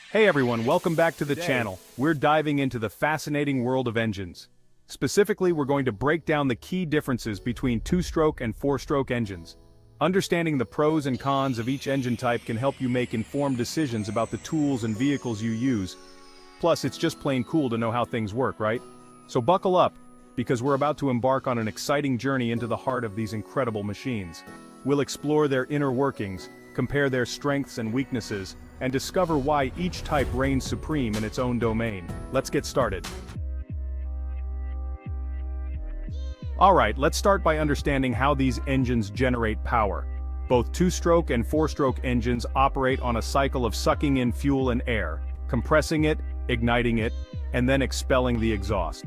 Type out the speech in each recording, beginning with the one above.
Hey everyone, welcome back to the channel. We're diving into the fascinating world of engines. Specifically, we're going to break down the key differences between two-stroke and four-stroke engines. Understanding the pros and cons of each engine type can help you make informed decisions about the tools and vehicles you use. Plus, it's just plain cool to know how things work, right? So buckle up, because we're about to embark on an exciting journey into the heart of these incredible machines. We'll explore their inner workings, compare their strengths and weaknesses, and discover why each type reigns supreme in its own domain. Let's get started. Alright, let's start by understanding how these engines generate power. Both two-stroke and four-stroke engines operate on a cycle of sucking in fuel and air, compressing it, igniting it, and then expelling the exhaust.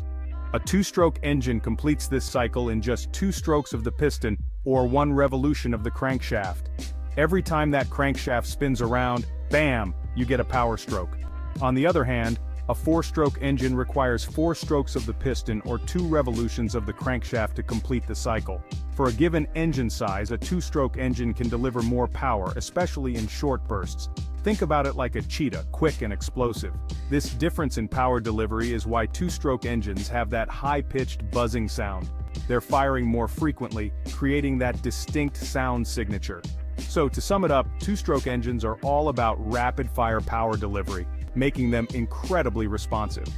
A two-stroke engine completes this cycle in just 2 strokes of the piston, or 1 revolution of the crankshaft. Every time that crankshaft spins around, bam, you get a power stroke. On the other hand, a 4-stroke engine requires 4 strokes of the piston or 2 revolutions of the crankshaft to complete the cycle. For a given engine size, a 2-stroke engine can deliver more power, especially in short bursts. Think about it like a cheetah, quick and explosive. This difference in power delivery is why 2-stroke engines have that high-pitched buzzing sound. They're firing more frequently, creating that distinct sound signature. So to sum it up, 2-stroke engines are all about rapid-fire power delivery, making them incredibly responsive.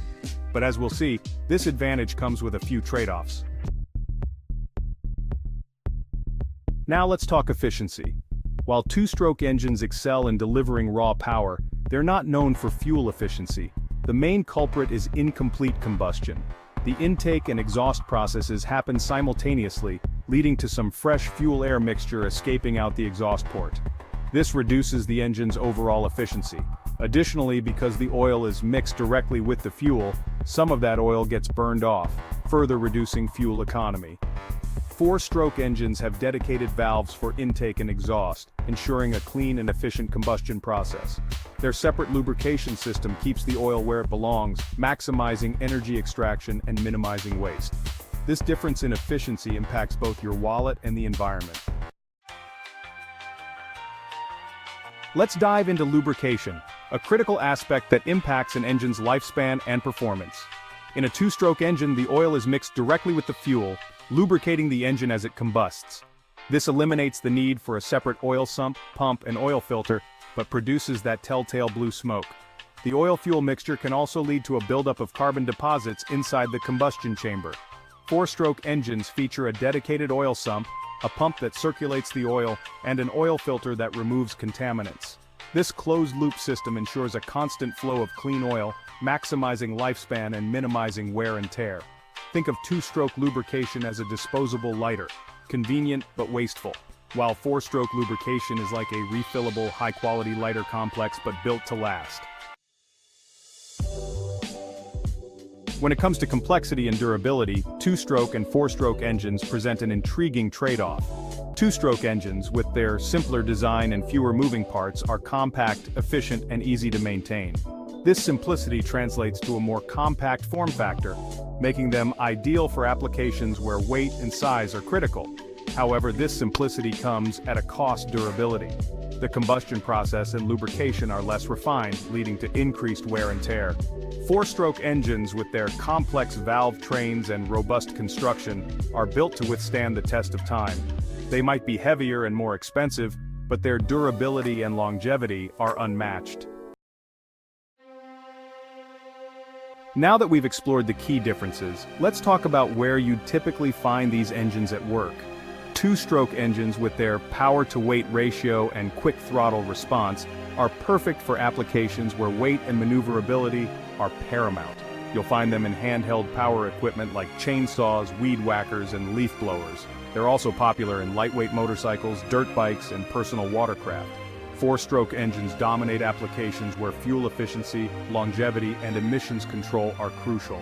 But as we'll see, this advantage comes with a few trade-offs. Now let's talk efficiency. While 2-stroke engines excel in delivering raw power, they're not known for fuel efficiency. The main culprit is incomplete combustion. The intake and exhaust processes happen simultaneously, leading to some fresh fuel-air mixture escaping out the exhaust port. This reduces the engine's overall efficiency. Additionally, because the oil is mixed directly with the fuel, some of that oil gets burned off, further reducing fuel economy. 4-stroke engines have dedicated valves for intake and exhaust, ensuring a clean and efficient combustion process. Their separate lubrication system keeps the oil where it belongs, maximizing energy extraction and minimizing waste. This difference in efficiency impacts both your wallet and the environment. Let's dive into lubrication, a critical aspect that impacts an engine's lifespan and performance. In a 2-stroke engine, the oil is mixed directly with the fuel, lubricating the engine as it combusts. This eliminates the need for a separate oil sump, pump, and oil filter, but produces that telltale blue smoke. The oil-fuel mixture can also lead to a buildup of carbon deposits inside the combustion chamber. 4-stroke engines feature a dedicated oil sump, a pump that circulates the oil, and an oil filter that removes contaminants. This closed-loop system ensures a constant flow of clean oil, maximizing lifespan and minimizing wear and tear. Think of 2-stroke lubrication as a disposable lighter, convenient but wasteful, while 4-stroke lubrication is like a refillable, high-quality lighter complex but built to last. When it comes to complexity and durability, 2-stroke and 4-stroke engines present an intriguing trade-off. 2-stroke engines, with their simpler design and fewer moving parts, are compact, efficient, and easy to maintain. This simplicity translates to a more compact form factor, making them ideal for applications where weight and size are critical. However, this simplicity comes at a cost durability. The combustion process and lubrication are less refined, leading to increased wear and tear. 4-stroke engines, with their complex valve trains and robust construction, are built to withstand the test of time. They might be heavier and more expensive, but their durability and longevity are unmatched. Now that we've explored the key differences, let's talk about where you'd typically find these engines at work. 2-stroke engines, with their power-to-weight ratio and quick throttle response, are perfect for applications where weight and maneuverability are paramount. You'll find them in handheld power equipment like chainsaws, weed whackers, and leaf blowers. They're also popular in lightweight motorcycles, dirt bikes, and personal watercraft. 4-stroke engines dominate applications where fuel efficiency, longevity, and emissions control are crucial.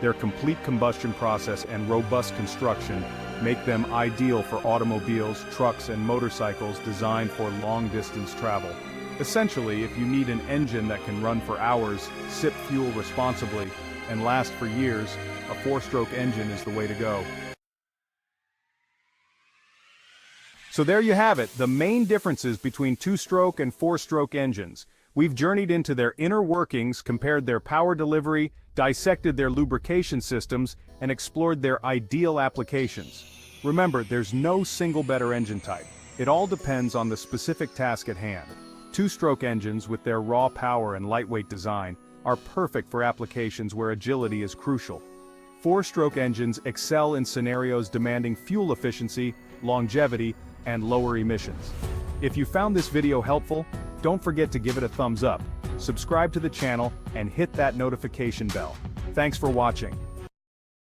Their complete combustion process and robust construction make them ideal for automobiles, trucks, and motorcycles designed for long-distance travel. Essentially, if you need an engine that can run for hours, sip fuel responsibly, and last for years, a 4-stroke engine is the way to go. So there you have it, the main differences between two-stroke and four-stroke engines. We've journeyed into their inner workings, compared their power delivery, dissected their lubrication systems, and explored their ideal applications. Remember, there's no single better engine type. It all depends on the specific task at hand. Two-stroke engines, with their raw power and lightweight design, are perfect for applications where agility is crucial. Four-stroke engines excel in scenarios demanding fuel efficiency, longevity, and lower emissions. If you found this video helpful, don't forget to give it a thumbs up, subscribe to the channel, and hit that notification bell. Thanks for watching.